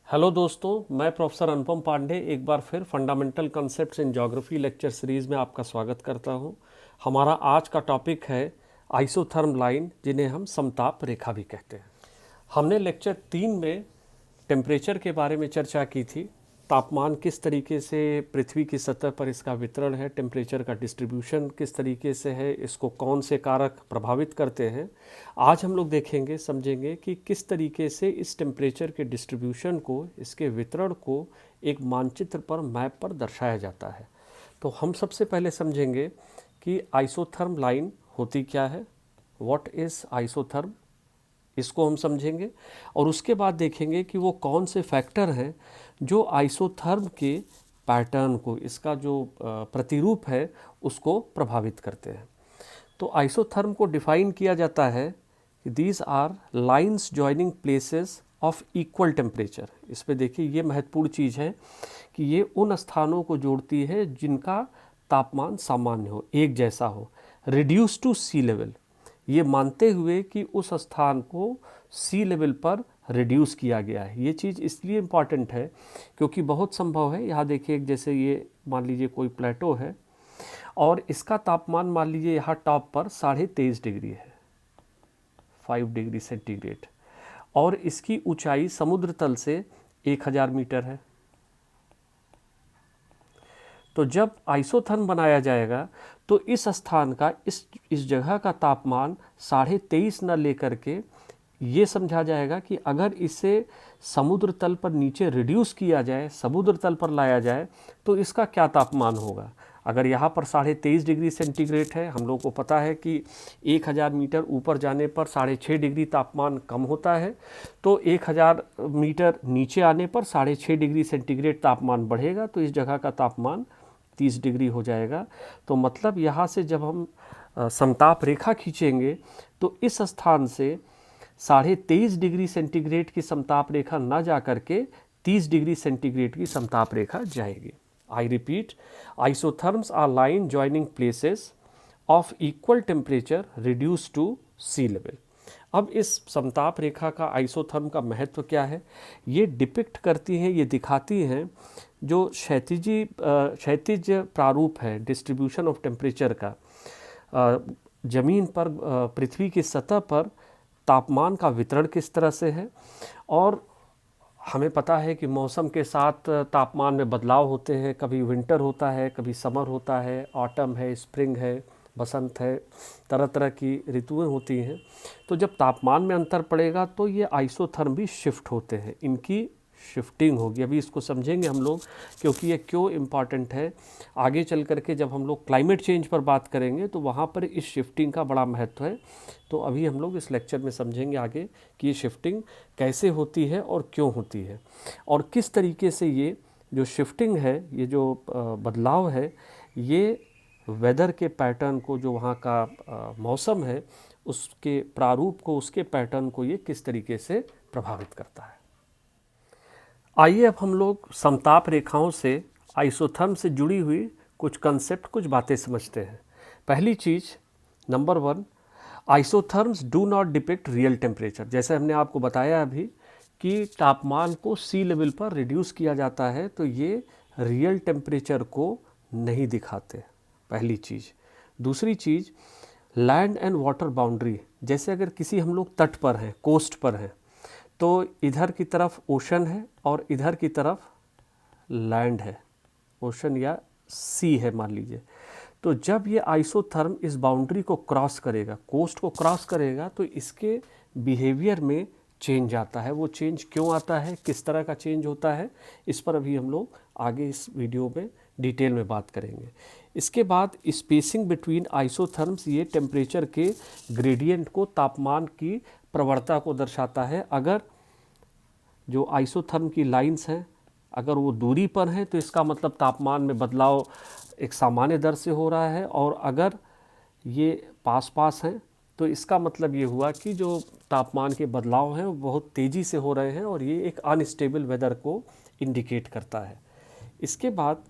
Hello दोस्तों, मैं professor अनुपम पांडे एक बार फिर fundamental concepts in geography lecture series में आपका स्वागत करता हूं। हमारा आज का टॉपिक है आइसोथर्म लाइन, जिन्हें हम समताप रेखा भी कहते हैं। हमने लेक्चर 3 में टेम्परेचर के बारे में चर्चा की थी। तापमान किस तरीके से पृथ्वी की सतह पर इसका वितरण है, टेम्परेचर का डिस्ट्रीब्यूशन किस तरीके से है, इसको कौन से कारक प्रभावित करते हैं। आज हम लोग देखेंगे, समझेंगे कि किस तरीके से इस टेम्परेचर के डिस्ट्रीब्यूशन को, इसके वितरण को एक मानचित्र पर, मैप पर दर्शाया जाता है। तो हम सबसे पहले समझेंगे कि आइसोथर्म लाइन होती क्या है, व्हाट इज़ आइसोथर्म, इसको हम समझेंगे। और उसके बाद देखेंगे कि वो कौन से फैक्टर हैं जो आइसोथर्म के पैटर्न को, इसका जो प्रतिरूप है, उसको प्रभावित करते हैं। तो आइसोथर्म को डिफाइन किया जाता है कि these are lines joining places of equal temperature. इस पे देखिए, ये महत्वपूर्ण चीज़ है कि ये उन स्थानों को जोड़ती है जिनका तापमान सामान्य हो, एक जैसा हो। रिड्यूस टू सी लेवल, ये मानते हुए कि उस स्थान को सी लेवल पर रिड्यूस किया गया है। ये चीज़ इसलिए इम्पॉर्टेंट है क्योंकि बहुत संभव है, यहाँ देखिए, जैसे ये मान लीजिए कोई प्लेटो है और इसका तापमान मान लीजिए यहाँ टॉप पर 23.5 डिग्री है, 5 डिग्री सेंटीग्रेड, और इसकी ऊंचाई समुद्र तल से 1000 मीटर है। तो जब आइसोथर्म बनाया जाएगा तो इस स्थान का, इस जगह का तापमान 23.5 न लेकर के ये समझा जाएगा कि अगर इसे समुद्र तल पर नीचे रिड्यूस किया जाए, समुद्र तल पर लाया जाए, तो इसका क्या तापमान होगा। अगर यहाँ पर 23.5 डिग्री सेंटीग्रेड है, हम लोग को पता है कि 1000 मीटर ऊपर जाने पर 6.5 डिग्री तापमान कम होता है, तो 1000 मीटर नीचे आने पर 6.5 डिग्री सेंटीग्रेड तापमान बढ़ेगा, तो इस जगह का तापमान 30 डिग्री हो जाएगा। तो मतलब यहाँ से जब हम समताप रेखा खींचेंगे तो इस स्थान से 23.5 डिग्री सेंटीग्रेड की समताप रेखा ना जा करके 30 डिग्री सेंटीग्रेड की समताप रेखा जाएगी। I repeat, isotherms are line joining places of equal temperature reduce to sea level. अब इस समताप रेखा का, आइसोथर्म का महत्व क्या है, ये डिपिक्ट करती हैं, ये दिखाती हैं जो क्षैतिज प्रारूप है डिस्ट्रीब्यूशन ऑफ टेम्परेचर का, ज़मीन पर, पृथ्वी की सतह पर तापमान का वितरण किस तरह से है। और हमें पता है कि मौसम के साथ तापमान में बदलाव होते हैं, कभी विंटर होता है, कभी समर होता है, ऑटम है, स्प्रिंग है, बसंत है, तरह तरह की ऋतुएं होती हैं। तो जब तापमान में अंतर पड़ेगा तो ये आइसोथर्म भी शिफ्ट होते हैं, इनकी शिफ्टिंग होगी। अभी इसको समझेंगे हम लोग, क्योंकि ये क्यों इम्पॉर्टेंट है। आगे चल करके जब हम लोग क्लाइमेट चेंज पर बात करेंगे तो वहाँ पर इस शिफ्टिंग का बड़ा महत्व है। तो अभी हम लोग इस लेक्चर में समझेंगे आगे कि ये शिफ्टिंग कैसे होती है और क्यों होती है, और किस तरीके से ये जो शिफ्टिंग है, ये जो बदलाव है, ये वेदर के पैटर्न को, जो वहाँ का मौसम है, उसके प्रारूप को, उसके पैटर्न को ये किस तरीके से प्रभावित करता है। आइए अब हम लोग समताप रेखाओं से, आइसोथर्म से जुड़ी हुई कुछ कंसेप्ट, कुछ बातें समझते हैं। पहली चीज़, number 1, isotherms do not depict real temperature. जैसे हमने आपको बताया अभी कि तापमान को सी लेवल पर रिड्यूस किया जाता है, तो ये रियल टेम्परेचर को नहीं दिखाते, पहली चीज़। दूसरी चीज़, लैंड एंड वाटर बाउंड्री, जैसे अगर किसी हम लोग तट पर हैं, कोस्ट पर हैं, तो इधर की तरफ ओशन है और इधर की तरफ लैंड है, ओशन या सी है मान लीजिए। तो जब ये आइसोथर्म इस बाउंड्री को क्रॉस करेगा, कोस्ट को क्रॉस करेगा, तो इसके बिहेवियर में चेंज आता है। वो चेंज क्यों आता है, किस तरह का चेंज होता है, इस पर अभी हम लोग आगे इस वीडियो में डिटेल में बात करेंगे। इसके बाद स्पेसिंग बिटवीन आइसोथर्म्स, ये टेम्परेचर के ग्रेडियंट को, तापमान की प्रवणता को दर्शाता है। अगर जो आइसोथर्म की लाइंस हैं, अगर वो दूरी पर हैं, तो इसका मतलब तापमान में बदलाव एक सामान्य दर से हो रहा है, और अगर ये पास पास हैं तो इसका मतलब ये हुआ कि जो तापमान के बदलाव हैं वो बहुत तेज़ी से हो रहे हैं, और ये एक अनस्टेबल वेदर को इंडिकेट करता है। इसके बाद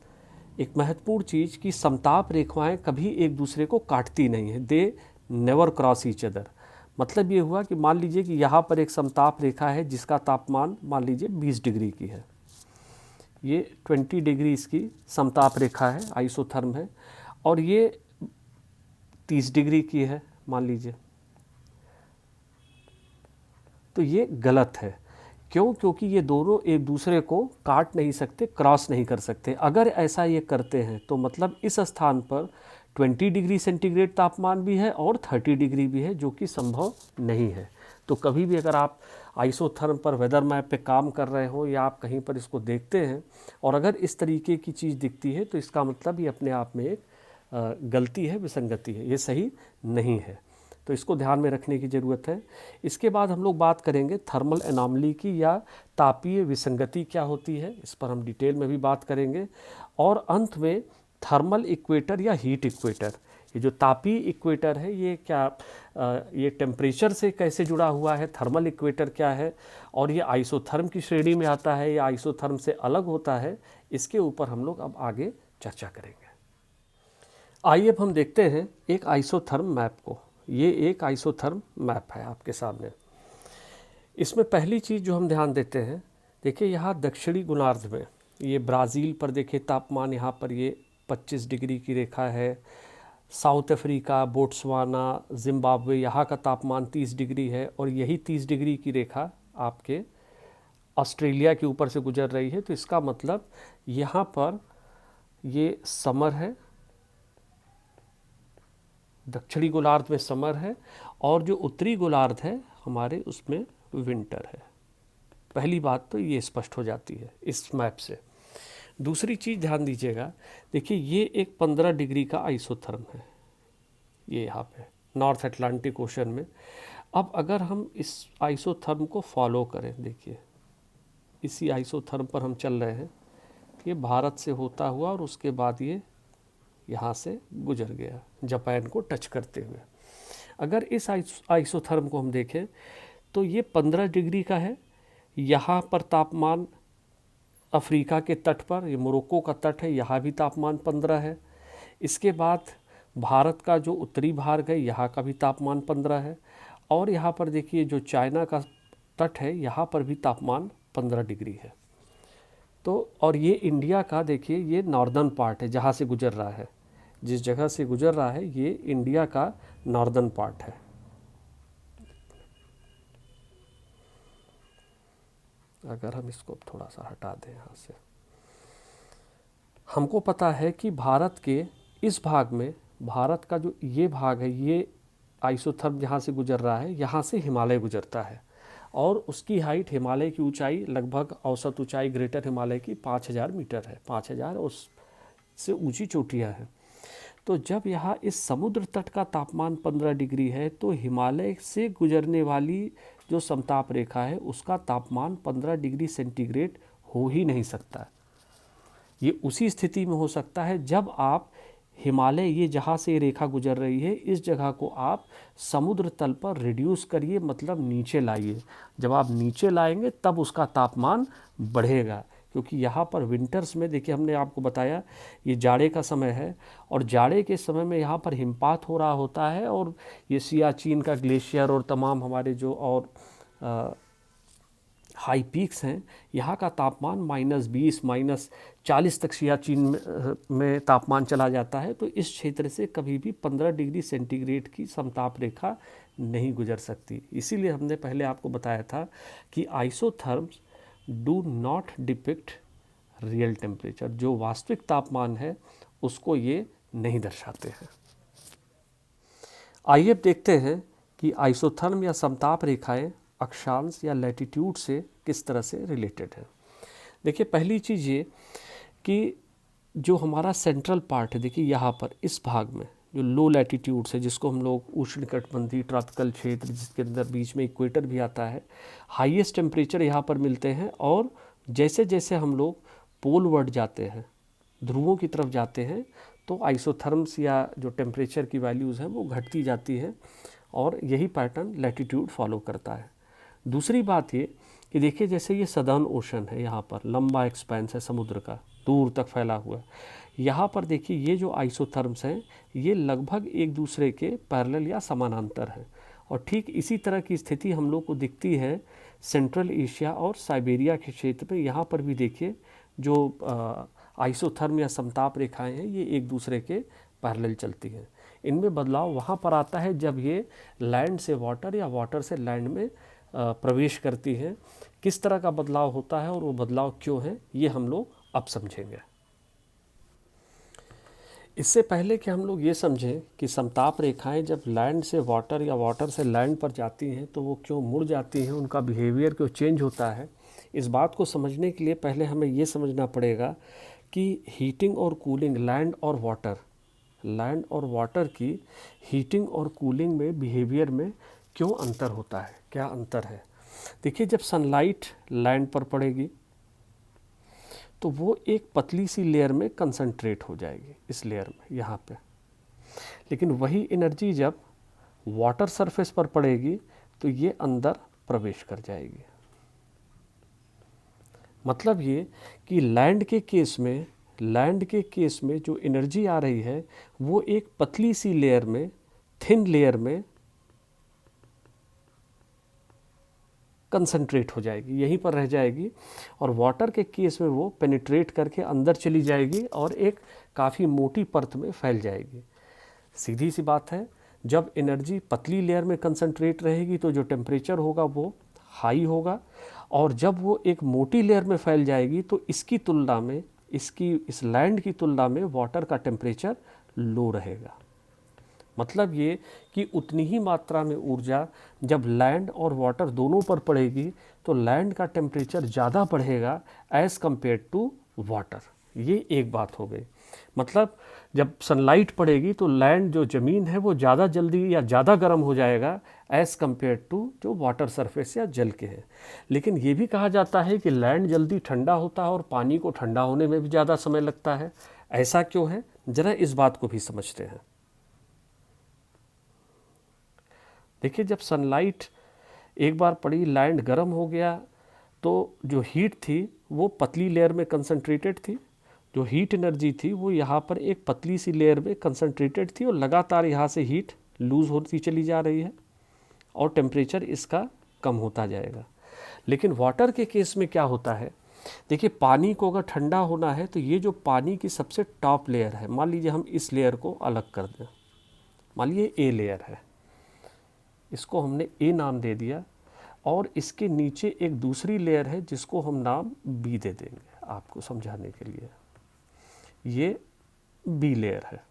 एक महत्वपूर्ण चीज़ कि समताप रेखाएं कभी एक दूसरे को काटती नहीं हैं, they never cross each other. मतलब ये हुआ कि मान लीजिए कि यहाँ पर एक समताप रेखा है जिसका तापमान मान लीजिए 20 डिग्री की है, ये 20 डिग्री इसकी समताप रेखा है, आइसोथर्म है, और ये 30 डिग्री की है मान लीजिए। तो ये गलत है। क्यों? क्योंकि ये दोनों एक दूसरे को काट नहीं सकते, क्रॉस नहीं कर सकते। अगर ऐसा ये करते हैं तो मतलब इस स्थान पर 20 डिग्री सेंटीग्रेड तापमान भी है और 30 डिग्री भी है, जो कि संभव नहीं है। तो कभी भी अगर आप आइसोथर्म पर वेदर मैप पे काम कर रहे हो या आप कहीं पर इसको देखते हैं और अगर इस तरीके की चीज़ दिखती है तो इसका मतलब ये अपने आप में एक गलती है, विसंगति है, ये सही नहीं है। तो इसको ध्यान में रखने की ज़रूरत है। इसके बाद हम लोग बात करेंगे थर्मल एनॉमली की या तापीय विसंगति क्या होती है, इस पर हम डिटेल में भी बात करेंगे। और अंत में थर्मल इक्वेटर या हीट इक्वेटर, ये जो तापीय इक्वेटर है ये क्या ये टेम्परेचर से कैसे जुड़ा हुआ है, थर्मल इक्वेटर क्या है और ये आइसोथर्म की श्रेणी में आता है या आइसोथर्म से अलग होता है, इसके ऊपर हम लोग अब आगे चर्चा करेंगे। आइए अब हम देखते हैं एक आइसोथर्म मैप को। ये एक आइसोथर्म मैप है आपके सामने। इसमें पहली चीज़ जो हम ध्यान देते हैं, देखिए यहाँ दक्षिणी गोलार्ध में ये ब्राज़ील पर देखिए तापमान यहाँ पर ये 25 डिग्री की रेखा है। साउथ अफ्रीका, बोट्सवाना, जिम्बाब्वे, यहाँ का तापमान 30 डिग्री है और यही 30 डिग्री की रेखा आपके ऑस्ट्रेलिया के ऊपर से गुजर रही है। तो इसका मतलब यहाँ पर ये समर है, दक्षिणी गोलार्ध में समर है और जो उत्तरी गोलार्ध है हमारे उसमें विंटर है। पहली बात तो ये स्पष्ट हो जाती है इस मैप से। दूसरी चीज़ ध्यान दीजिएगा, देखिए ये एक 15 डिग्री का आइसोथर्म है, ये यहाँ पे नॉर्थ अटलांटिक ओशन में। अब अगर हम इस आइसोथर्म को फॉलो करें, देखिए इसी आइसोथर्म पर हम चल रहे हैं, ये भारत से होता हुआ और उसके बाद ये यहाँ से गुजर गया जापान को टच करते हुए। अगर इस आइसोथर्म को हम देखें तो ये 15 डिग्री का है। यहाँ पर तापमान अफ्रीका के तट पर, ये मोरक्को का तट है, यहाँ भी तापमान 15 है। इसके बाद भारत का जो उत्तरी भाग है यहाँ का भी तापमान 15 है और यहाँ पर देखिए जो चाइना का तट है यहाँ पर भी तापमान 15 डिग्री है। तो और ये इंडिया का देखिए ये नॉर्दर्न पार्ट है जहाँ से गुजर रहा है, जिस जगह से गुजर रहा है ये इंडिया का नॉर्दर्न पार्ट है। अगर हम इसको थोड़ा सा हटा दें यहाँ से, हमको पता है कि भारत के इस भाग में, भारत का जो ये भाग है, ये आइसोथर्म जहाँ से गुजर रहा है यहाँ से हिमालय गुजरता है और उसकी हाइट, हिमालय की ऊंचाई लगभग औसत ऊंचाई ग्रेटर हिमालय की 5000 मीटर है। 5000 उससे ऊंची चोटियाँ हैं। तो जब यहाँ इस समुद्र तट का तापमान 15 डिग्री है तो हिमालय से गुजरने वाली जो समताप रेखा है उसका तापमान 15 डिग्री सेंटीग्रेड हो ही नहीं सकता। ये उसी स्थिति में हो सकता है जब आप हिमालय, ये जहाँ से रेखा गुजर रही है, इस जगह को आप समुद्र तल पर रिड्यूस करिए, मतलब नीचे लाइए। जब आप नीचे लाएंगे तब उसका तापमान बढ़ेगा, क्योंकि यहाँ पर विंटर्स में देखिए हमने आपको बताया ये जाड़े का समय है और जाड़े के समय में यहाँ पर हिमपात हो रहा होता है और ये सियाचिन का ग्लेशियर और तमाम हमारे जो और हाई पीक्स हैं, यहाँ का तापमान -20 -40 तक सियाचिन में तापमान चला जाता है। तो इस क्षेत्र से कभी भी 15 डिग्री सेंटीग्रेड की समताप रेखा नहीं गुजर सकती। इसीलिए हमने पहले आपको बताया था कि isotherms do not depict real temperature, जो वास्तविक तापमान है उसको ये नहीं दर्शाते हैं। आइए अब देखते हैं कि आइसोथर्म या समताप रेखाएं अक्षांश या लैटिट्यूड से किस तरह से रिलेटेड है। देखिए पहली चीज़ ये कि जो हमारा सेंट्रल पार्ट है, देखिए यहाँ पर इस भाग में जो लो लैटिट्यूड्स है, जिसको हम लोग उष्णकटिबंधीय ट्रॉपिकल क्षेत्र, जिसके अंदर बीच में इक्वेटर भी आता है, हाईएस्ट टेम्परेचर यहाँ पर मिलते हैं। और जैसे जैसे हम लोग पोलवर्ड जाते हैं, ध्रुवों की तरफ जाते हैं, तो आइसोथर्म्स या जो टेम्परेचर की वैल्यूज़ हैं वो घटती जाती है और यही पैटर्न लैटिट्यूड फॉलो करता है। दूसरी बात ये कि देखिए जैसे ये सदर्न ओशन है, यहाँ पर लंबा एक्सपेंस है समुद्र का, दूर तक फैला हुआ। यहाँ पर देखिए ये जो आइसोथर्म्स हैं ये लगभग एक दूसरे के पैरेलल या समानांतर हैं और ठीक इसी तरह की स्थिति हम लोग को दिखती है सेंट्रल एशिया और साइबेरिया के क्षेत्र में। यहाँ पर भी देखिए जो आइसोथर्म या समताप रेखाएं हैं ये एक दूसरे के पैरेलल चलती हैं। इनमें बदलाव वहाँ पर आता है जब ये लैंड से वाटर या वाटर से लैंड में प्रवेश करती हैं। किस तरह का बदलाव होता है और वो बदलाव क्यों है ये हम लोग अब समझेंगे। इससे पहले कि हम लोग ये समझें कि समताप रेखाएं जब लैंड से वाटर या वाटर से लैंड पर जाती हैं तो वो क्यों मुड़ जाती हैं, उनका बिहेवियर क्यों चेंज होता है, इस बात को समझने के लिए पहले हमें ये समझना पड़ेगा कि हीटिंग और कूलिंग लैंड और वाटर की हीटिंग और कूलिंग में बिहेवियर में क्यों अंतर होता है, क्या अंतर है। देखिए जब सनलाइट लैंड पर पड़ेगी तो वो एक पतली सी लेयर में कंसंट्रेट हो जाएगी, इस लेयर में यहाँ पे। लेकिन वही एनर्जी जब वाटर सरफेस पर पड़ेगी तो ये अंदर प्रवेश कर जाएगी। मतलब ये कि लैंड के केस में जो एनर्जी आ रही है वो एक पतली सी लेयर में, थिन लेयर में कंसंट्रेट हो जाएगी, यहीं पर रह जाएगी। और वाटर के केस में वो पेनिट्रेट करके अंदर चली जाएगी और एक काफ़ी मोटी परत में फैल जाएगी। सीधी सी बात है, जब एनर्जी पतली लेयर में कंसंट्रेट रहेगी तो जो टेम्परेचर होगा वो हाई होगा, और जब वो एक मोटी लेयर में फैल जाएगी तो इसकी तुलना में इस लैंड की तुलना में वाटर का टेम्परेचर लो रहेगा। मतलब ये कि उतनी ही मात्रा में ऊर्जा जब लैंड और वाटर दोनों पर पड़ेगी तो लैंड का टेम्परेचर ज़्यादा बढ़ेगा एज़ कम्पेयर टू वाटर। ये एक बात हो गई। मतलब जब सनलाइट पड़ेगी तो लैंड जो ज़मीन है वो ज़्यादा जल्दी या ज़्यादा गर्म हो जाएगा एज़ कम्पेयर टू जो वाटर सरफेस या जल के हैं। लेकिन ये भी कहा जाता है कि लैंड जल्दी ठंडा होता है और पानी को ठंडा होने में भी ज़्यादा समय लगता है। ऐसा क्यों है, ज़रा इस बात को भी समझते हैं। देखिए जब सनलाइट एक बार पड़ी, लैंड गर्म हो गया, तो जो हीट थी वो पतली लेयर में कंसंट्रेटेड थी। जो हीट एनर्जी थी वो यहाँ पर एक पतली सी लेयर में कंसंट्रेटेड थी और लगातार यहाँ से हीट लूज़ होती चली जा रही है और टेम्परेचर इसका कम होता जाएगा। लेकिन वाटर के केस में क्या होता है, देखिए पानी को अगर ठंडा होना है तो ये जो पानी की सबसे टॉप लेयर है, मान लीजिए हम इस लेयर को अलग कर दें, मान लीजिए ए लेयर है, इसको हमने ए नाम दे दिया, और इसके नीचे एक दूसरी लेयर है जिसको हम नाम बी दे देंगे आपको समझाने के लिए। ये बी लेयर है।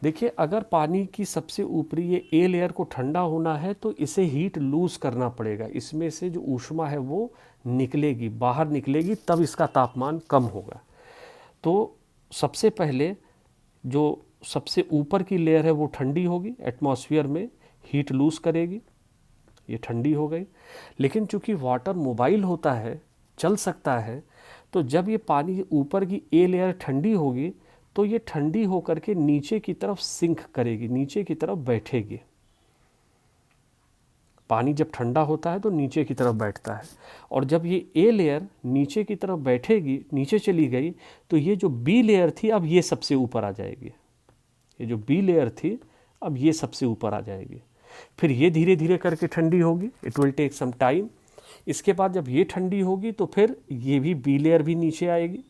देखिए अगर पानी की सबसे ऊपरी ये ए लेयर को ठंडा होना है तो इसे हीट लूज़ करना पड़ेगा, इसमें से जो ऊष्मा है वो निकलेगी, बाहर निकलेगी, तब इसका तापमान कम होगा। तो सबसे पहले जो सबसे ऊपर की लेयर है वो ठंडी होगी, एटमॉस्फेयर में हीट लूज़ करेगी, ये ठंडी हो गई। लेकिन चूंकि वाटर मोबाइल होता है, चल सकता है, तो जब ये पानी ऊपर की ए लेयर ठंडी होगी तो ये ठंडी होकर के नीचे की तरफ सिंक करेगी, नीचे की तरफ बैठेगी। पानी जब ठंडा होता है तो नीचे की तरफ बैठता है, और जब ये ए लेयर नीचे की तरफ बैठेगी, नीचे चली गई, तो ये जो बी लेयर थी अब ये सबसे ऊपर आ जाएगी। ये जो बी लेयर थी अब ये सबसे ऊपर आ जाएगी। फिर ये धीरे धीरे करके ठंडी होगी, it will take some time. इसके बाद जब ये ठंडी होगी तो फिर ये भी बी लेयर भी नीचे आएगी,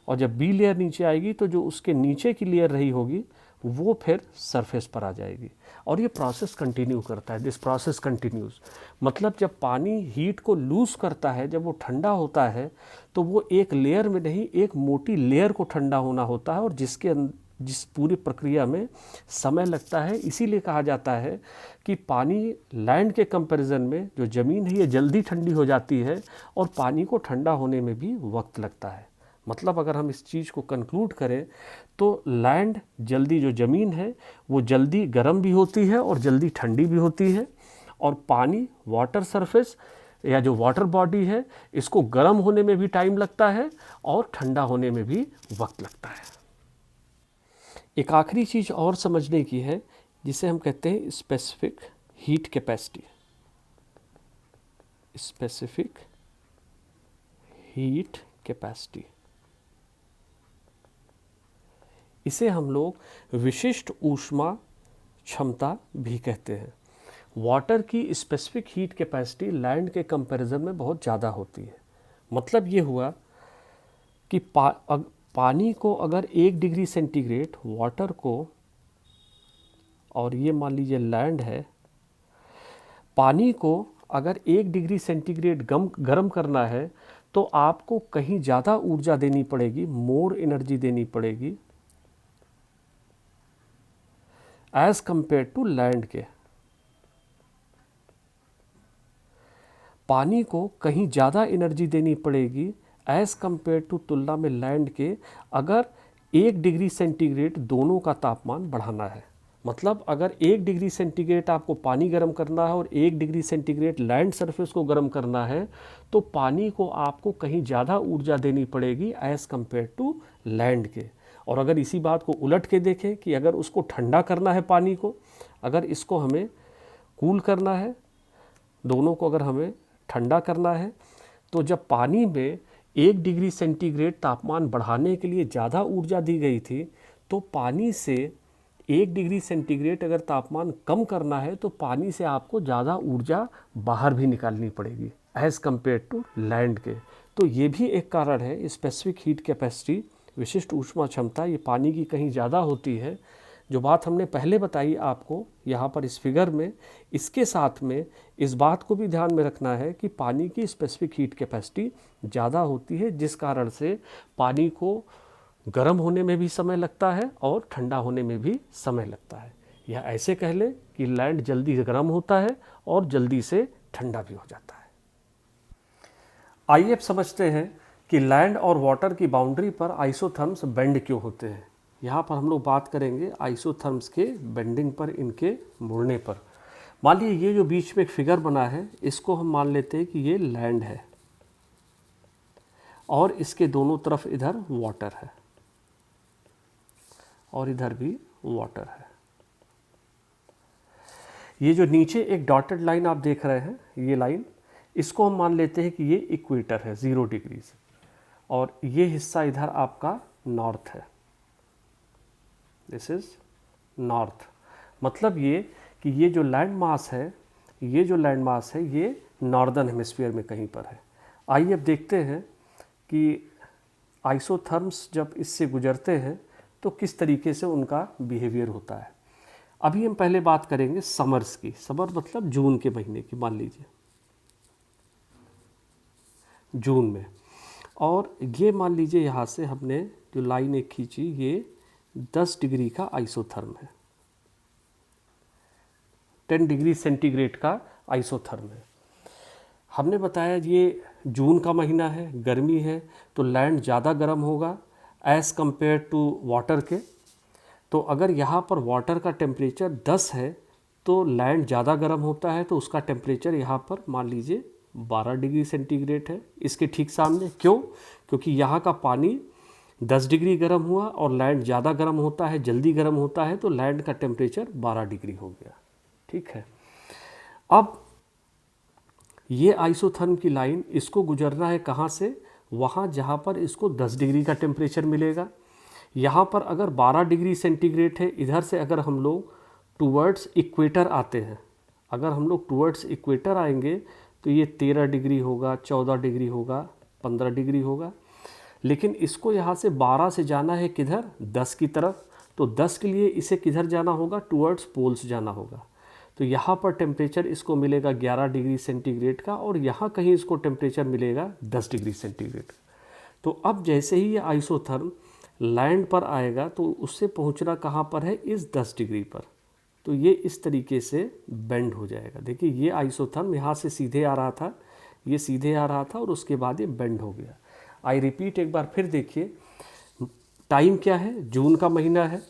और जब बी लेयर नीचे आएगी तो जो उसके नीचे की लेयर रही होगी वो फिर सरफेस पर आ जाएगी, और ये प्रोसेस कंटिन्यू करता है। This process continues. मतलब जब पानी हीट को लूज़ करता है, जब वो ठंडा होता है, तो वो एक लेयर में नहीं, एक मोटी लेयर को ठंडा होना होता है, और जिस पूरी प्रक्रिया में समय लगता है। इसीलिए कहा जाता है कि पानी लैंड के कंपैरिजन में जो ज़मीन है ये जल्दी ठंडी हो जाती है, और पानी को ठंडा होने में भी वक्त लगता है। मतलब अगर हम इस चीज़ को कंक्लूड करें तो लैंड जल्दी, जो ज़मीन है वो जल्दी गर्म भी होती है और जल्दी ठंडी भी होती है, और पानी वाटर सरफेस या जो वाटर बॉडी है इसको गर्म होने में भी टाइम लगता है और ठंडा होने में भी वक्त लगता है। एक आखिरी चीज़ और समझने की है जिसे हम कहते हैं specific heat capacity. Specific heat capacity, इसे हम लोग विशिष्ट ऊष्मा क्षमता भी कहते हैं। वाटर की स्पेसिफिक हीट कैपेसिटी लैंड के कंपैरिजन में बहुत ज़्यादा होती है। मतलब ये हुआ कि पानी को अगर 1 डिग्री सेंटीग्रेड वाटर को, और ये मान लीजिए लैंड है, पानी को अगर 1 डिग्री सेंटीग्रेड गर्म करना है तो आपको कहीं ज़्यादा ऊर्जा देनी पड़ेगी, मोर एनर्जी देनी पड़ेगी एज कंपेयर टू लैंड के। पानी को कहीं ज़्यादा एनर्जी देनी पड़ेगी एज कंपेयर टू, तुलना में लैंड के, अगर 1 डिग्री सेंटीग्रेड दोनों का तापमान बढ़ाना है। मतलब अगर 1 डिग्री सेंटीग्रेड आपको पानी गर्म करना है और 1 डिग्री सेंटीग्रेड लैंड सरफेस को गर्म करना है, तो पानी को आपको कहीं ज़्यादा ऊर्जा देनी पड़ेगी एज़ कंपेयर टू लैंड के। और अगर इसी बात को उलट के देखें कि अगर उसको ठंडा करना है पानी को, अगर इसको हमें कूल करना है, दोनों को अगर हमें ठंडा करना है, तो जब पानी में 1 डिग्री सेंटीग्रेड तापमान बढ़ाने के लिए ज़्यादा ऊर्जा दी गई थी, तो पानी से 1 डिग्री सेंटीग्रेड अगर तापमान कम करना है तो पानी से आपको ज़्यादा ऊर्जा बाहर भी निकालनी पड़ेगी एज़ कंपेयर टू लैंड के। तो ये भी एक कारण है, स्पेसिफिक हीट कैपेसिटी, विशिष्ट ऊष्मा क्षमता, ये पानी की कहीं ज़्यादा होती है। जो बात हमने पहले बताई आपको यहाँ पर इस फिगर में, इसके साथ में इस बात को भी ध्यान में रखना है कि पानी की स्पेसिफिक हीट कैपेसिटी ज़्यादा होती है, जिस कारण से पानी को गर्म होने में भी समय लगता है और ठंडा होने में भी समय लगता है। या ऐसे कह लें कि लैंड जल्दी गर्म होता है और जल्दी से ठंडा भी हो जाता है। आइए अब समझते हैं कि लैंड और वाटर की बाउंड्री पर आइसोथर्म्स बेंड क्यों होते हैं। यहाँ पर हम लोग बात करेंगे आइसोथर्म्स के बेंडिंग पर, इनके मुड़ने पर। मान लीजिए ये जो बीच में एक फिगर बना है, इसको हम मान लेते हैं कि ये लैंड है और इसके दोनों तरफ इधर वाटर है और इधर भी वाटर है। ये जो नीचे एक डॉटेड लाइन आप देख रहे हैं, ये लाइन, इसको हम मान लेते हैं कि ये इक्वेटर है 0 डिग्री से, और ये हिस्सा इधर आपका नॉर्थ है, दिस इज नॉर्थ। मतलब ये कि ये जो लैंड मास है, ये नॉर्दर्न हेमिस्फीयर में कहीं पर है। आइए अब देखते हैं कि आइसोथर्म्स जब इससे गुजरते हैं तो किस तरीके से उनका बिहेवियर होता है। अभी हम पहले बात करेंगे समर्स की। समर मतलब जून के महीने की, मान लीजिए जून में, और ये मान लीजिए यहाँ से हमने जो लाइन एक खींची, ये 10 डिग्री का आइसोथर्म है, 10 डिग्री सेंटीग्रेड का आइसोथर्म है। हमने बताया ये जून का महीना है, गर्मी है, तो लैंड ज़्यादा गर्म होगा एज़ कंपेयर टू वाटर के। तो अगर यहाँ पर वाटर का टेम्परेचर 10 है तो लैंड ज़्यादा गर्म होता है, तो उसका टेम्परेचर यहाँ पर मान लीजिए 12 डिग्री सेंटीग्रेड है। इसके ठीक सामने क्यों? क्योंकि यहाँ का पानी 10 डिग्री गर्म हुआ और लैंड ज़्यादा गर्म होता है, जल्दी गर्म होता है, तो लैंड का टेम्परेचर 12 डिग्री हो गया। ठीक है, अब ये आइसोथर्म की लाइन, इसको गुजरना है कहाँ से? वहाँ जहाँ पर इसको 10 डिग्री का टेम्परेचर मिलेगा। यहाँ पर अगर 12 डिग्री सेंटीग्रेड है, इधर से अगर हम लोग टूवर्ड्स इक्वेटर आते हैं, अगर हम लोग टूवर्ड्स इक्वेटर आएंगे तो ये 13 डिग्री होगा, 14 डिग्री होगा, 15 डिग्री होगा। लेकिन इसको यहाँ से 12 से जाना है किधर? 10 की तरफ। तो 10 के लिए इसे किधर जाना होगा? टूवर्ड्स पोल्स जाना होगा। तो यहाँ पर टेम्परेचर इसको मिलेगा 11 डिग्री सेंटीग्रेड का, और यहाँ कहीं इसको टेम्परेचर मिलेगा 10 डिग्री सेंटीग्रेड। तो अब जैसे ही ये आइसोथर्म लैंड पर आएगा तो उससे पहुँचना कहाँ पर है? इस 10 डिग्री पर। तो ये इस तरीके से बेंड हो जाएगा। देखिए ये आइसोथर्म यहाँ से सीधे आ रहा था, ये सीधे आ रहा था, और उसके बाद ये बेंड हो गया। आई रिपीट एक बार फिर देखिए, टाइम क्या है? जून का महीना है।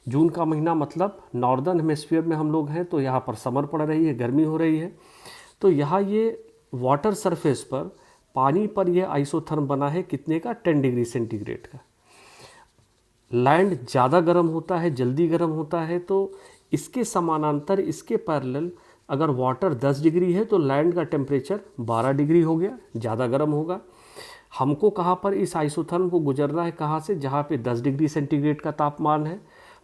जून का महीना मतलब नॉर्दर्न हेमिस्फीयर में हम लोग हैं, तो यहाँ पर समर पड़ रही है, गर्मी हो रही है। तो यहाँ ये वाटर सरफेस पर, पानी पर ये आइसोथर्म बना है कितने का? 10 डिग्री सेंटीग्रेड का। लैंड ज़्यादा गर्म होता है, जल्दी गर्म होता है, तो इसके समानांतर, इसके पैरेलल अगर वाटर 10 डिग्री है तो लैंड का टेम्परेचर 12 डिग्री हो गया, ज़्यादा गर्म होगा। हमको कहाँ पर इस आइसोथर्म को गुजरना है? कहाँ से? जहाँ पे 10 डिग्री सेंटीग्रेड का तापमान है,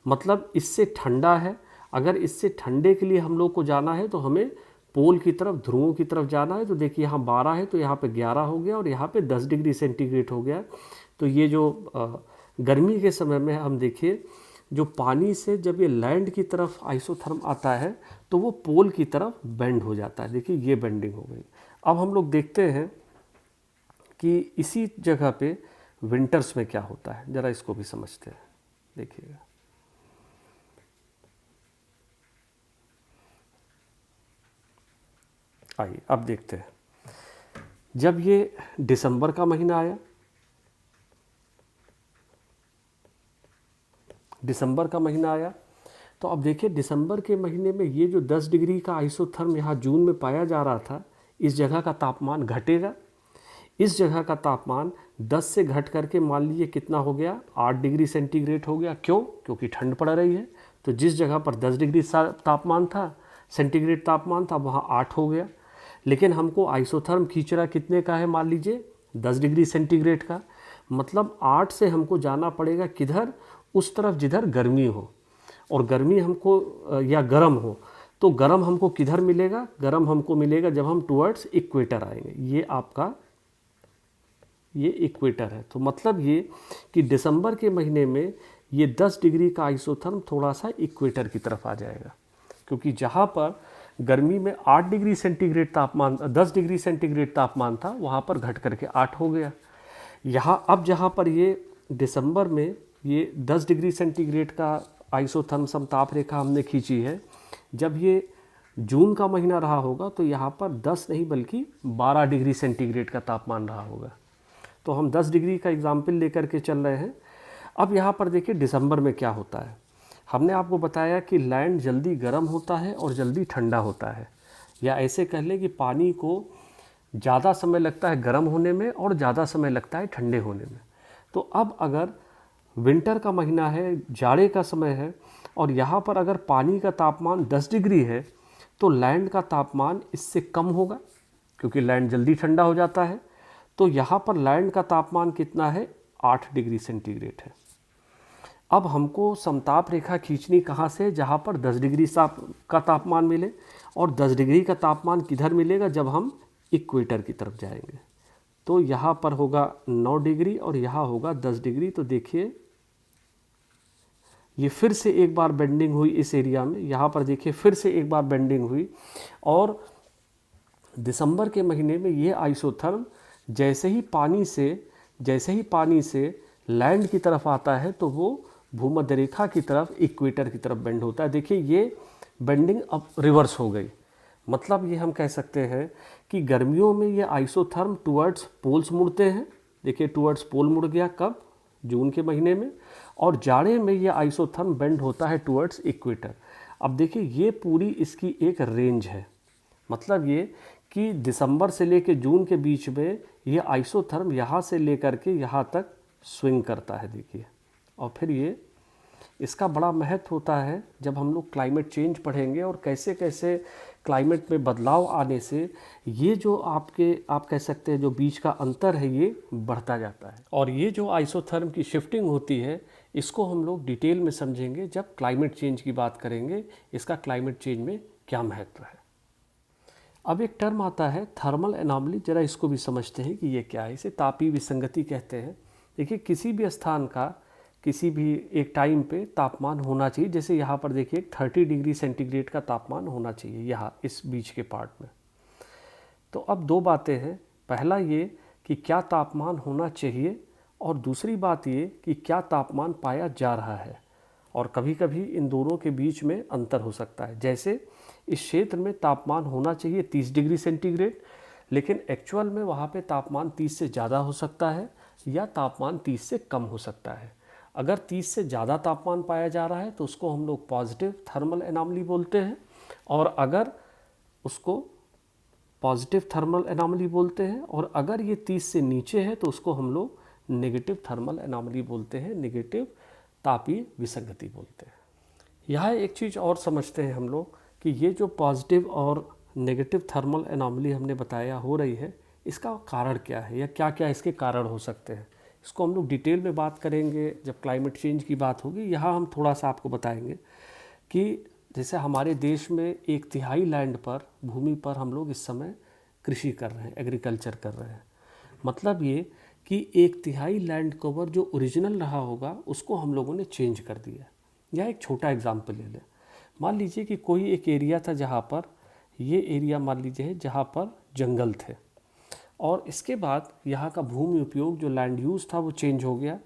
मतलब इससे ठंडा है। अगर इससे ठंडे के लिए हम लोग को जाना है तो हमें पोल की तरफ, ध्रुवों की तरफ जाना है। तो देखिए यहाँ 12 है तो यहाँ पे 11 हो गया और यहाँ पे 10 डिग्री सेंटीग्रेड हो गया। तो ये जो गर्मी के समय में हम देखिए जो पानी से जब ये लैंड की तरफ आइसोथर्म आता है तो वो पोल की तरफ बेंड हो जाता है। देखिए ये बेंडिंग हो गई। अब हम लोग देखते हैं कि इसी जगह पे विंटर्स में क्या होता है, ज़रा इसको भी समझते हैं। देखिएगा आइए अब देखते हैं, जब ये दिसंबर का महीना आया, दिसंबर का महीना आया तो अब देखिए दिसंबर के महीने में ये जो 10 डिग्री का आइसोथर्म यहाँ जून में पाया जा रहा था, इस जगह का तापमान घटेगा। इस जगह का तापमान 10 से घट करके मान लीजिए कितना हो गया, 8 डिग्री सेंटीग्रेड हो गया। क्यों? क्योंकि ठंड पड़ रही है। तो जिस जगह पर 10 डिग्री तापमान था, सेंटीग्रेड तापमान था, वहाँ 8 हो गया। लेकिन हमको आइसोथर्म खींच रहा कितने का है, मान लीजिए 10 डिग्री सेंटीग्रेड का। मतलब 8 से हमको जाना पड़ेगा किधर, उस तरफ जिधर गर्मी हो। और गर्मी हमको या गर्म हो तो गर्म हमको किधर मिलेगा, गर्म हमको मिलेगा जब हम टुवर्ड्स इक्वेटर आएंगे। ये आपका ये इक्वेटर है। तो मतलब ये कि दिसंबर के महीने में ये 10 डिग्री का आइसोथर्म थोड़ा सा इक्वेटर की तरफ आ जाएगा, क्योंकि जहाँ पर गर्मी में 8 डिग्री सेंटीग्रेड तापमान, 10 डिग्री सेंटीग्रेड तापमान था, वहाँ पर घट करके 8 हो गया। यहाँ अब जहाँ पर ये दिसंबर में ये 10 डिग्री सेंटीग्रेड का आइसोथर्म समताप रेखा हमने खींची है, जब ये जून का महीना रहा होगा तो यहाँ पर 10 नहीं बल्कि 12 डिग्री सेंटीग्रेड का तापमान रहा होगा। तो हम 10 डिग्री का एग्जाम्पल लेकर के चल रहे हैं। अब यहाँ पर देखिए दिसंबर में क्या होता है। हमने आपको बताया कि लैंड जल्दी गर्म होता है और जल्दी ठंडा होता है, या ऐसे कह लें कि पानी को ज़्यादा समय लगता है गर्म होने में और ज़्यादा समय लगता है ठंडे होने में। तो अब अगर विंटर का महीना है, जाड़े का समय है, और यहाँ पर अगर पानी का तापमान 10 डिग्री है तो लैंड का तापमान इससे कम होगा, क्योंकि लैंड जल्दी ठंडा हो जाता है। तो यहाँ पर लैंड का तापमान कितना है, 8 डिग्री सेंटीग्रेड है। अब हमको समताप रेखा खींचनी कहाँ से, जहाँ पर 10 डिग्री का तापमान मिले। और 10 डिग्री का तापमान किधर मिलेगा, जब हम इक्वेटर की तरफ जाएंगे। तो यहाँ पर होगा 9 डिग्री और यहाँ होगा 10 डिग्री। तो देखिए ये फिर से एक बार बेंडिंग हुई इस एरिया में, यहाँ पर देखिए फिर से एक बार बेंडिंग हुई। और दिसंबर के महीने में ये आइसोथर्म जैसे ही पानी से लैंड की तरफ आता है तो वो भूमध्य रेखा की तरफ, इक्वेटर की तरफ बेंड होता है। देखिए ये बेंडिंग अब रिवर्स हो गई। मतलब ये हम कह सकते हैं कि गर्मियों में ये आइसोथर्म टुवर्ड्स पोल्स मुड़ते हैं। देखिए टुवर्ड्स पोल मुड़ गया, कब, जून के महीने में। और जाड़े में ये आइसोथर्म बेंड होता है टुवर्ड्स इक्वेटर। अब देखिए ये पूरी इसकी एक रेंज है। मतलब ये कि दिसंबर से लेकर जून के बीच में ये आइसोथर्म यहाँ से लेकर के यहाँ तक स्विंग करता है। देखिए, और फिर ये इसका बड़ा महत्व होता है जब हम लोग क्लाइमेट चेंज पढ़ेंगे और कैसे कैसे क्लाइमेट में बदलाव आने से ये जो आप कह सकते हैं जो बीच का अंतर है ये बढ़ता जाता है। और ये जो आइसोथर्म की शिफ्टिंग होती है इसको हम लोग डिटेल में समझेंगे जब क्लाइमेट चेंज की बात करेंगे, इसका क्लाइमेट चेंज में क्या महत्व है। अब एक टर्म आता है थर्मल एनॉमली, जरा इसको भी समझते हैं कि ये क्या है। इसे तापीय विसंगति कहते हैं। देखिए किसी भी स्थान का किसी भी एक टाइम पे तापमान होना चाहिए। जैसे यहाँ पर देखिए 30 डिग्री सेंटीग्रेड का तापमान होना चाहिए यहाँ इस बीच के पार्ट में। तो अब दो बातें हैं, पहला ये कि क्या तापमान होना चाहिए, और दूसरी बात ये कि क्या तापमान पाया जा रहा है। और कभी कभी इन दोनों के बीच में अंतर हो सकता है। जैसे इस क्षेत्र में तापमान होना चाहिए 30 डिग्री सेंटीग्रेड, लेकिन एक्चुअल में वहाँ पे तापमान 30 से ज़्यादा हो सकता है या तापमान 30 से कम हो सकता है। अगर 30 से ज़्यादा तापमान पाया जा रहा है तो उसको हम लोग पॉजिटिव थर्मल एनॉमली बोलते हैं, और अगर उसको पॉजिटिव थर्मल एनॉमली बोलते हैं, और अगर ये 30 से नीचे है तो उसको हम लोग नेगेटिव थर्मल एनॉमली बोलते हैं, नेगेटिव तापीय विसंगति बोलते हैं। यहाँ एक चीज़ और समझते हैं हम लोग कि ये जो पॉजिटिव और नेगेटिव थर्मल एनॉमली हमने बताया हो रही है, इसका कारण क्या है या क्या क्या इसके कारण हो सकते हैं, इसको हम लोग डिटेल में बात करेंगे जब क्लाइमेट चेंज की बात होगी। यहाँ हम थोड़ा सा आपको बताएंगे कि जैसे हमारे देश में 1/3 लैंड पर, भूमि पर हम लोग इस समय कृषि कर रहे हैं, एग्रीकल्चर कर रहे हैं। मतलब ये कि 1/3 लैंड कवर जो ओरिजिनल रहा होगा उसको हम लोगों ने चेंज कर दिया। या एक छोटा एग्जाम्पल ले लें, मान लीजिए कि कोई एक एरिया था जहाँ पर, ये एरिया मान लीजिए जहाँ पर जंगल थे, और इसके बाद यहाँ का भूमि उपयोग जो लैंड यूज़ था वो चेंज हो गया,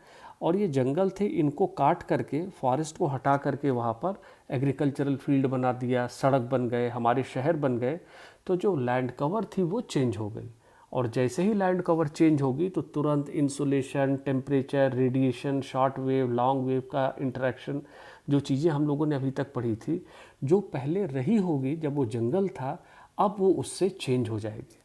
और ये जंगल थे, इनको काट करके, फॉरेस्ट को हटा करके वहाँ पर एग्रीकल्चरल फील्ड बना दिया, सड़क बन गए, हमारे शहर बन गए। तो जो लैंड कवर थी वो चेंज हो गई, और जैसे ही लैंड कवर चेंज होगी तो तुरंत insulation, temperature, radiation, short wave, long wave का इंटरेक्शन, जो चीज़ें हम लोगों ने अभी तक पढ़ी थी, जो पहले रही होगी जब वो जंगल था, अब वो उससे चेंज हो जाएगी।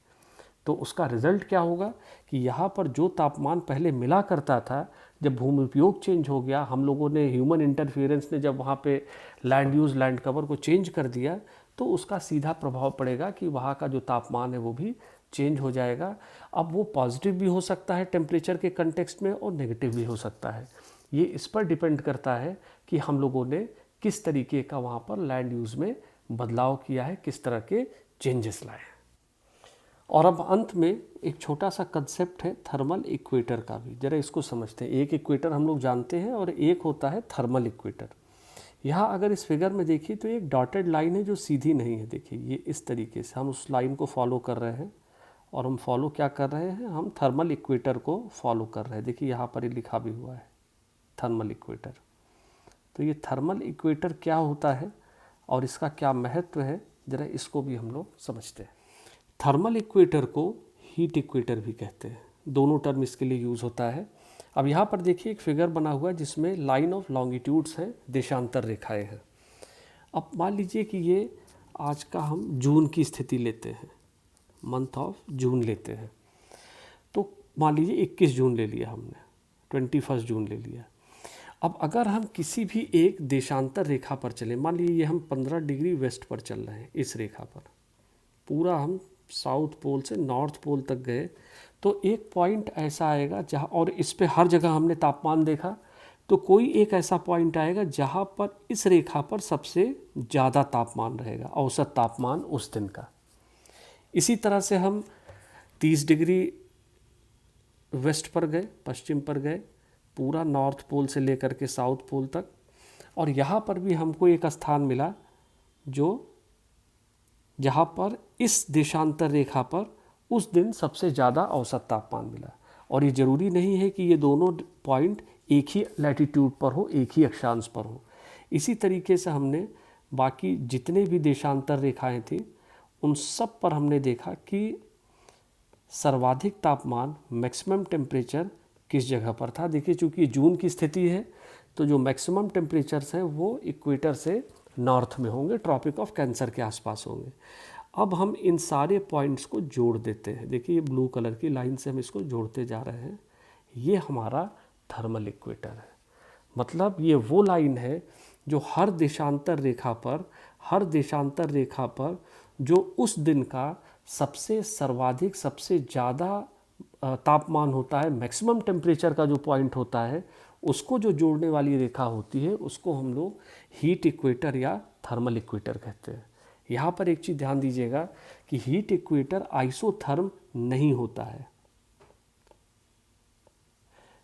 तो उसका रिज़ल्ट क्या होगा कि यहाँ पर जो तापमान पहले मिला करता था, जब भूमि उपयोग चेंज हो गया, हम लोगों ने, ह्यूमन इंटरफेरेंस ने जब वहाँ पे लैंड यूज़, लैंड कवर को चेंज कर दिया, तो उसका सीधा प्रभाव पड़ेगा कि वहाँ का जो तापमान है वो भी चेंज हो जाएगा। अब वो पॉजिटिव भी हो सकता है टेम्परेचर के कंटेक्स्ट में, और नेगेटिव भी हो सकता है। ये इस पर डिपेंड करता है कि हम लोगों ने किस तरीके का वहाँ पर लैंड यूज़ में बदलाव किया है, किस तरह के चेंजेस लाए हैं। और अब अंत में एक छोटा सा कंसेप्ट है थर्मल इक्वेटर का भी, ज़रा इसको समझते हैं। एक इक्वेटर हम लोग जानते हैं और एक होता है थर्मल इक्वेटर। यहाँ अगर इस फिगर में देखिए तो एक डॉटेड लाइन है जो सीधी नहीं है। देखिए ये इस तरीके से हम उस लाइन को फॉलो कर रहे हैं, और हम फॉलो क्या कर रहे हैं, हम थर्मल इक्वेटर को फॉलो कर रहे हैं। देखिए यहाँ पर ही लिखा भी हुआ है थर्मल इक्वेटर। तो ये थर्मल इक्वेटर क्या होता है और इसका क्या महत्व है, ज़रा इसको भी हम लोग समझते हैं। थर्मल इक्वेटर को हीट इक्वेटर भी कहते हैं, दोनों टर्म इसके लिए यूज़ होता है। अब यहाँ पर देखिए एक फिगर बना हुआ है जिसमें लाइन ऑफ लॉन्गिट्यूड्स हैं, देशांतर रेखाएं हैं। अब मान लीजिए कि ये आज का हम जून की स्थिति लेते हैं, मंथ ऑफ जून लेते हैं। तो मान लीजिए 21 जून ले लिया हमने, 21 जून ले लिया। अब अगर हम किसी भी एक देशांतर रेखा पर चलें, मान लीजिए ये हम 15 डिग्री वेस्ट पर चल रहे हैं, इस रेखा पर पूरा हम साउथ पोल से नॉर्थ पोल तक गए, तो एक पॉइंट ऐसा आएगा जहाँ, और इस पे हर जगह हमने तापमान देखा, तो कोई एक ऐसा पॉइंट आएगा जहाँ पर इस रेखा पर सबसे ज़्यादा तापमान रहेगा, औसत तापमान उस दिन का। इसी तरह से हम 30 डिग्री वेस्ट पर गए, पश्चिम पर गए, पूरा नॉर्थ पोल से लेकर के साउथ पोल तक, और यहाँ पर भी हमको एक स्थान मिला जो, जहाँ पर इस देशांतर रेखा पर उस दिन सबसे ज़्यादा औसत तापमान मिला। और ये ज़रूरी नहीं है कि ये दोनों पॉइंट एक ही लैटिट्यूड पर हो, एक ही अक्षांश पर हो। इसी तरीके से हमने बाकी जितने भी देशांतर रेखाएं थी उन सब पर हमने देखा कि सर्वाधिक तापमान, मैक्सिमम टेम्परेचर किस जगह पर था। देखिए चूँकि जून की स्थिति है तो जो मैक्सिमम टेम्परेचर्स हैं वो इक्वेटर से नॉर्थ में होंगे, ट्रॉपिक ऑफ कैंसर के आसपास होंगे। अब हम इन सारे पॉइंट्स को जोड़ देते हैं। देखिए ये ब्लू कलर की लाइन से हम इसको जोड़ते जा रहे हैं, ये हमारा थर्मल इक्वेटर है। मतलब ये वो लाइन है जो हर देशांतर रेखा पर जो उस दिन का सबसे सर्वाधिक, सबसे ज़्यादा तापमान होता है, मैक्सिमम टेम्परेचर का जो पॉइंट होता है, उसको जो जोड़ने वाली रेखा होती है उसको हम लोग हीट इक्वेटर या थर्मल इक्वेटर कहते हैं। यहाँ पर एक चीज़ ध्यान दीजिएगा कि हीट इक्वेटर आइसोथर्म नहीं होता है,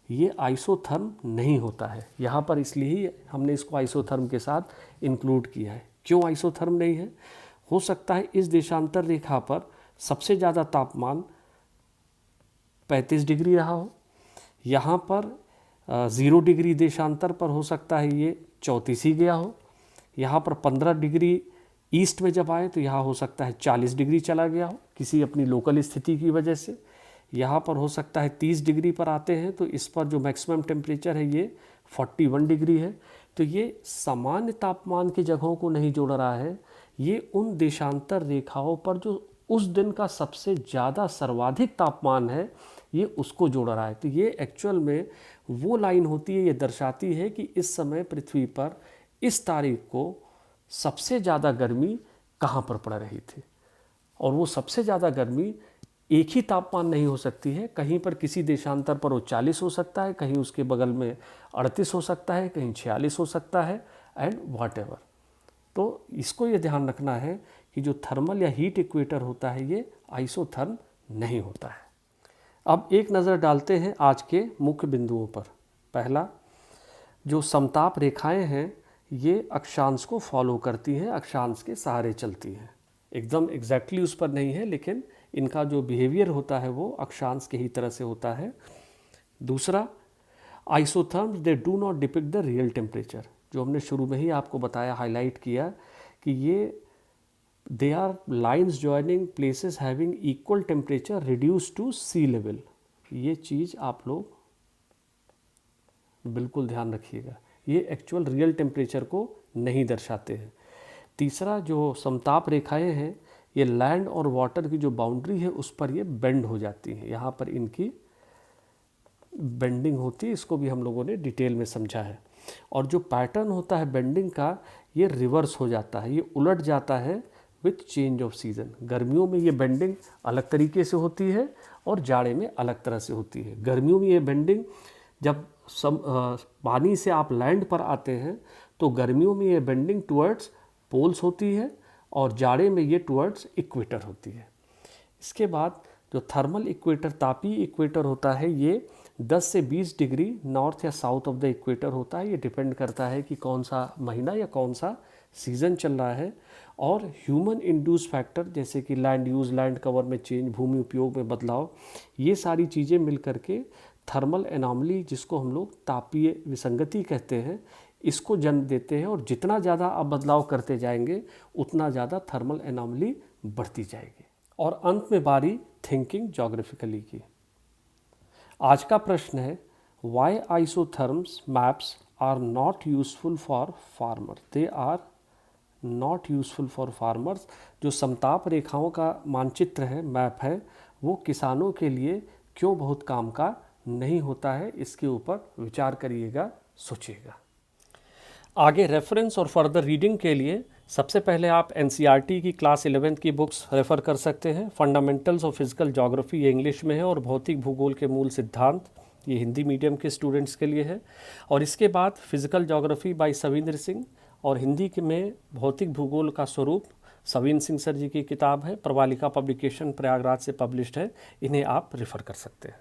ये आइसोथर्म नहीं होता है। यहाँ पर इसलिए ही हमने इसको आइसोथर्म के साथ इंक्लूड किया है। क्यों आइसोथर्म नहीं है? हो सकता है इस देशांतर रेखा पर सबसे ज़्यादा तापमान 35 डिग्री रहा हो, यहाँ पर 0 डिग्री देशांतर पर हो सकता है ये 34 ही गया हो, यहाँ पर 15 डिग्री ईस्ट में जब आए तो यहाँ हो सकता है 40 डिग्री चला गया हो किसी अपनी लोकल स्थिति की वजह से, यहाँ पर हो सकता है 30 डिग्री पर आते हैं तो इस पर जो मैक्सिमम टेम्परेचर है ये 41 डिग्री है। तो ये सामान्य तापमान की जगहों को नहीं जोड़ रहा है, ये उन देशांतर रेखाओं पर जो उस दिन का सबसे ज़्यादा सर्वाधिक तापमान है ये उसको जोड़ रहा है। तो ये एक्चुअल में वो लाइन होती है, ये दर्शाती है कि इस समय पृथ्वी पर इस तारीख को सबसे ज़्यादा गर्मी कहाँ पर पड़ रही थी। और वो सबसे ज़्यादा गर्मी एक ही तापमान नहीं हो सकती है, कहीं पर किसी देशांतर पर वो 40 हो सकता है, कहीं उसके बगल में 38 हो सकता है, कहीं 46 हो सकता है, एंड व्हाटएवर। तो इसको ये ध्यान रखना है कि जो थर्मल या हीट इक्वेटर होता है ये आइसोथर्म नहीं होता है। अब एक नज़र डालते हैं आज के मुख्य बिंदुओं पर। पहला, जो समताप रेखाएं हैं ये अक्षांश को फॉलो करती हैं, अक्षांश के सहारे चलती हैं, एकदम एग्जैक्टली उस पर नहीं है, लेकिन इनका जो बिहेवियर होता है वो अक्षांश के ही तरह से होता है। दूसरा, isotherms they do not depict the real temperature, जो हमने शुरू में ही आपको बताया, हाईलाइट किया कि ये they are lines joining places having equal temperature reduce to sea level. ये चीज़ आप लोग बिल्कुल ध्यान रखिएगा, ये एक्चुअल रियल टेम्परेचर को नहीं दर्शाते हैं। तीसरा, जो समताप रेखाएं हैं ये लैंड और वाटर की जो बाउंड्री है उस पर ये बेंड हो जाती हैं, यहाँ पर इनकी बेंडिंग होती है, इसको भी हम लोगों ने डिटेल में समझा है। और जो पैटर्न होता है बेंडिंग का ये रिवर्स हो जाता है, ये उलट जाता है विथ चेंज ऑफ सीज़न। गर्मियों में ये बेंडिंग अलग तरीके से होती है और जाड़े में अलग तरह से होती है। गर्मियों में ये बेंडिंग जब पानी से आप लैंड पर आते हैं तो गर्मियों में ये बेंडिंग टुवर्ड्स पोल्स होती है और जाड़े में ये टुवर्ड्स इक्वेटर होती है। इसके बाद जो थर्मल इक्वेटर, तापीय इक्वेटर होता है, ये 10 से 20 डिग्री नॉर्थ या साउथ ऑफ द इक्वेटर होता है। ये डिपेंड करता है कि कौन सा महीना या कौन सा सीज़न चल रहा है। और ह्यूमन इंड्यूस फैक्टर जैसे कि लैंड यूज़, लैंड कवर में चेंज, भूमि उपयोग में बदलाव, ये सारी चीज़ें मिल करके थर्मल एनॉमली, जिसको हम लोग तापीय विसंगति कहते हैं, इसको जन्म देते हैं। और जितना ज़्यादा आप बदलाव करते जाएंगे उतना ज़्यादा थर्मल एनॉमली बढ़ती जाएगी। और अंत में बारी थिंकिंग ज्योग्राफिकली की। आज का प्रश्न है, why isotherms maps are not useful for farmer. They are not useful for farmers. जो समताप रेखाओं का मानचित्र है, मैप है, वो किसानों के लिए क्यों बहुत काम का नहीं होता है, इसके ऊपर विचार करिएगा, सोचिएगा। आगे रेफरेंस और फर्दर रीडिंग के लिए सबसे पहले आप एनसीईआरटी की क्लास 11 की बुक्स रेफ़र कर सकते हैं। फंडामेंटल्स ऑफ फिजिकल ज्योग्राफी ये इंग्लिश में है और भौतिक भूगोल के मूल सिद्धांत ये हिंदी मीडियम के स्टूडेंट्स के लिए है। और इसके बाद physical geography bye Savindra Singh और हिंदी में भौतिक भूगोल का स्वरूप सविन सिंह सर जी की किताब है, प्रवालिका पब्लिकेशन प्रयागराज से पब्लिश्ड है, इन्हें आप रेफ़र कर सकते हैं।